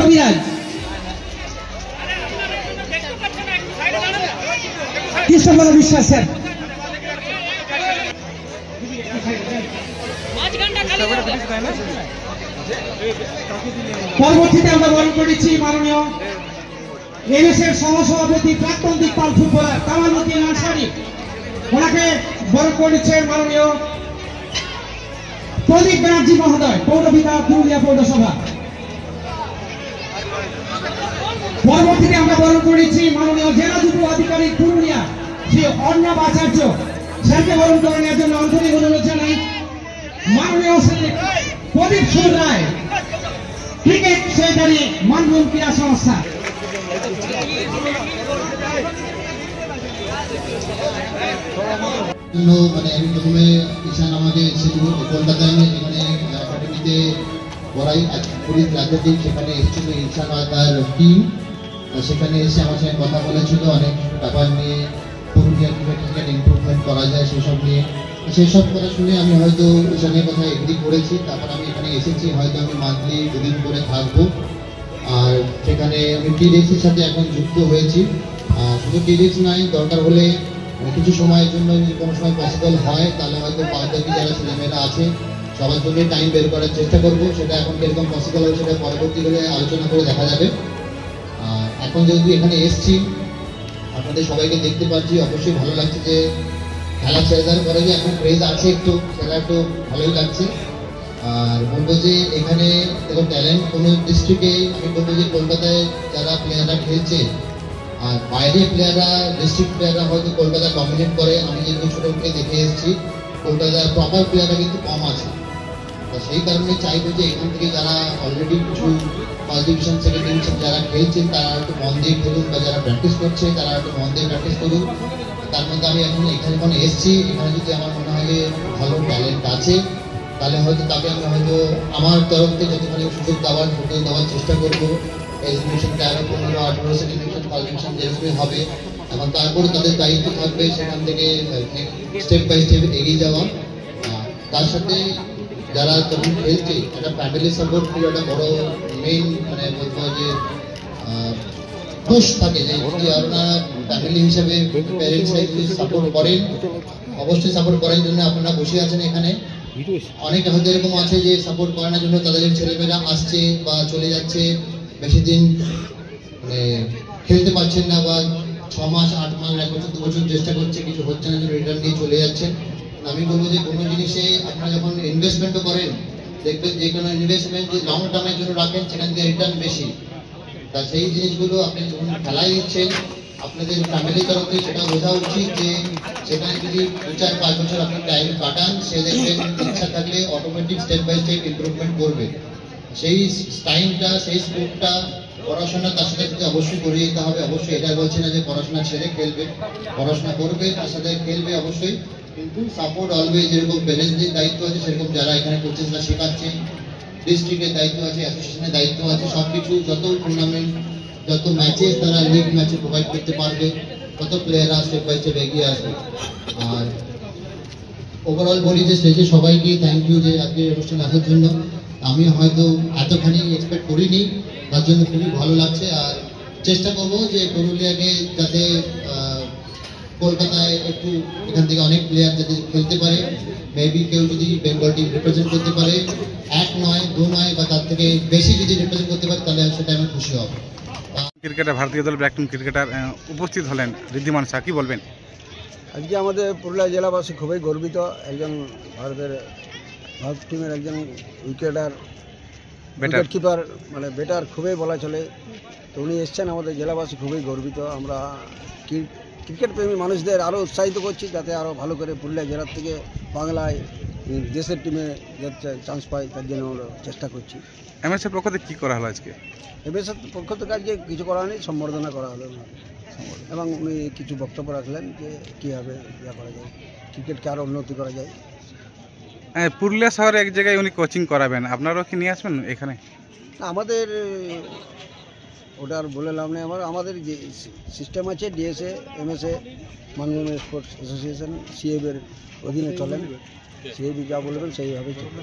কবিরাজ, কৃষ্ণপদ বিশ্বাস স্যার। পরবর্তীতে আমরা বরণ করেছি মাননীয় এনএসের সহসভাপতি প্রাক্তন দিকপাল ফুটবলার কামালউদ্দিন আনসারী, ওনাকে বরণ করেছেন মাননীয় প্রদীপ ব্যানার্জি মহোদয়, পৌরপিতা পুরুলিয়া পৌরসভা। পরবর্তীতে আমরা বরণ করেছি মাননীয় জেলা যুব আধিকারিক পুরুলিয়া শ্রী অর্ণব আচার্য স্যারকে বরণ করে নেওয়ার জন্য আন্তরিক অনুরোধ জানাই। মাননীয় শ্রী প্রদীপ সুর রায়, ক্রিকেট সেক্রেটারি মানভূম ক্রীড়া সংস্থা। মানে আমি প্রথমে ঈশান আমাকে এসেছিল কলকাতায়, আমি এখানে একাডেমিতে পড়াই পুলিশ রাজ্যটিক, সেখানে এসেছিল ঈশান আর তার টিম। সেখানে এসে আমার সঙ্গে কথা বলেছিল অনেক ব্যাপার নিয়ে, পুরুলিয়া ক্রিকেট ইমপ্রুভমেন্ট করা যায় সেসব নিয়ে। সেসব কথা শুনে আমি হয়তো ঈশানের কথা এগ্রি করেছি। তারপর আমি এখানে এসেছি, হয়তো আমি মান্থলি 2 দিন করে থাকবো। আর সেখানে আমি টিডেক্সের সাথে এখন যুক্ত হয়েছি। শুধু টিডেক্স নয়, দরকার হলে কিছু সময়ের জন্য যদি কোনো সময় পসিবল হয় তাহলে হয়তো বাদবাকি যারা ছেলেমেয়েরা আছে সবার জন্যই টাইম বের করার চেষ্টা করবো। সেটা এখন কিরকম পসিবল হবে সেটা পরবর্তীকালে আলোচনা করে দেখা যাবে। এখন যেহেতু এখানে এসছি, আপনাদের সবাইকে দেখতে পাচ্ছি, অবশ্যই ভালো লাগছে যে খেলা ছেড়ে দেওয়ার পরে যে এখন ক্রেজ আছে, একটু খেলা একটু ভালোই লাগছে। আর বলবো যে এখানে এরকম ট্যালেন্ট কোনো ডিস্ট্রিক্টে, আমি বলবো যে কলকাতায় যারা প্লেয়াররা খেলছে আর বাইরে প্লেয়াররা, ডিস্ট্রিক্ট প্লেয়াররা হয়তো কলকাতা ডমিনেট করে। আমি যেহেতু ছোটোকে দেখে এসেছি, কলকাতার প্রপার প্লেয়াররা কিন্তু কম আছে। তো সেই কারণে চাইবো যে এখান থেকে যারা অলরেডি কিছু ফার্স্ট ডিভিশন, সেকেন্ড ডিভিশন যারা খেলছেন তারা একটু মন দিয়ে খেলুন, বা যারা প্র্যাকটিস করছে তারা একটু মন দিয়ে প্র্যাকটিস করুন। তার মধ্যে আমি এখন এখানে যখন এসেছি, এখানে যদি আমার মনে হয় যে ভালো ট্যালেন্ট আছে তাহলে হয়তো তাকে আমি হয়তো আমার তরফ থেকে যতখানি সুযোগ দেওয়ার চেষ্টা করবো। এক্সিবিশনটা আরও 15-18 সেকেন্ড ডিভিশন, ফার্স্ট ডিভিশন যেরকমই হবে, এবং তারপরে তাদের দায়িত্ব থাকবে সেখান থেকে স্টেপ বাই স্টেপ এগিয়ে যাওয়া। তার সাথে যারা তখন খেলছে একটা ফ্যামিলি সাপোর্ট খুব একটা বড় মেইন, মানে বলতে হয় যে পুশ থাকে, যে যদি আপনারা ফ্যামিলি হিসাবে প্যারেন্টসরা যদি সাপোর্ট করেন, অবশ্যই সাপোর্ট করার জন্য আপনারা বসে আছেন এখানে। অনেকে হয়তো এরকম আছে যে সাপোর্ট করানোর জন্য তাদের ছেলেমেয়েরা আসছে বা চলে যাচ্ছে, বেশি দিন মানে খেলতে পারছেন না, বা 6 মাস 8 মাস 1 বছর 2 বছর চেষ্টা করছে, কিছু হচ্ছে না, রিটার্ন দিয়ে চলে যাচ্ছেন। আমি বলবো যে কোনো জিনিসে আপনারা যখন ইনভেস্টমেন্টও করেন, দেখবেন যে কোনো ইনভেস্টমেন্ট যদি লং টার্মের জন্য রাখেন সেখান থেকে রিটার্ন বেশি। তা সেই জিনিসগুলো আপনি যখন খেলায় নিচ্ছেন, আপনাদের ফ্যামিলির তরফ থেকে সেটা বোঝা উচিত যে সেখানে যদি 2-4-5 বছর আপনি টাইম কাটান, সে দেখবেন ইচ্ছা থাকলে automatic step by step improvement করবে। সেই টাইমটা, সেই স্কোপটা পড়াশোনা তার সাথে অবশ্যই করিয়ে দিতে হবে। অবশ্যই এটা বলছি না যে পড়াশোনা ছেড়ে খেলবে, পড়াশোনা করবে তার সাথে খেলবে অবশ্যই, কিন্তু সাপোর্ট অলওয়েজ। যেরকম প্যারেন্টসদের দায়িত্ব আছে, সেরকম যারা এখানে কোচেসরা শেখাচ্ছেন, ডিস্ট্রিক্টের দায়িত্ব আছে, অ্যাসোসিয়েশনের দায়িত্ব আছে, সবকিছু যত টুর্নামেন্ট, যত ম্যাচেস তারা লিগ ম্যাচে প্রোভাইড করতে পারবে, তত প্লেয়াররা স্টেপ বাই স্টেপ এগিয়ে আসবে। আর ওভারঅল বলি যে স্টেজে সবাইকে থ্যাংক ইউ যে আজকে অনুষ্ঠানে আসার জন্য। আমি হয়তো এতখানি এক্সপেক্ট করিনি, তার জন্য খুবই ভালো লাগছে। আর চেষ্টা করবো যে পুরুলিয়াকে যাতে কলকাতায় একটু এখান থেকে অনেক প্লেয়ার যাতে খেলতে পারে, মেবি কেউ যদি বেঙ্গল টিম রিপ্রেজেন্ট করতে পারে, 1 নয় 2 নয় বা তার থেকে বেশি যদি রিপ্রেজেন্ট করতে পারে, তাহলে সেটা আমি খুশি হব। ক্রিকেটার, ভারতীয় দলের প্রাক্তন ক্রিকেটার উপস্থিত হলেন ঋদ্ধিমান শাহ, কি বলবেন? আজকে আমাদের পুরুলিয়া জেলাবাসী খুবই গর্বিত, একজন ভারত টিমের একজন উইকেট কিপার, মানে ব্যাটার খুবই বলা চলে, তো উনি এসছেন। আমাদের জেলাবাসী খুবই গর্বিত। আমরা ক্রিকেট প্রেমী মানুষদের আরও উৎসাহিত করছি যাতে আরও ভালো করে পুরুলিয়া জেলার থেকে বাংলায় দেশের টিমে যাতে চান্স পাই, তার জন্য আমরা চেষ্টা করছি। এমএসএর পক্ষ থেকে কী করা হলো আজকে? এমএসএর পক্ষ থেকে আজকে কিছু করা নেই, সম্বর্ধনা করা হলো এবং উনি কিছু বক্তব্য রাখলেন যে কীভাবে ইয়া করা যায়, ক্রিকেটকে আরও উন্নতি করা যায়। পুরুলিয়া শহরে এক জায়গায় উনি কোচিং করাবেন, আপনারাও কি নিয়ে আসবেন এখানে? আমাদের ওটা আর বলে লাভ নেই। আমাদের যে সিস্টেম আছে, DSA, MSA, Manbhum sports association, সিএবের অধীনে চলেন। সিএবি যা বলবেন সেইভাবে চলবে।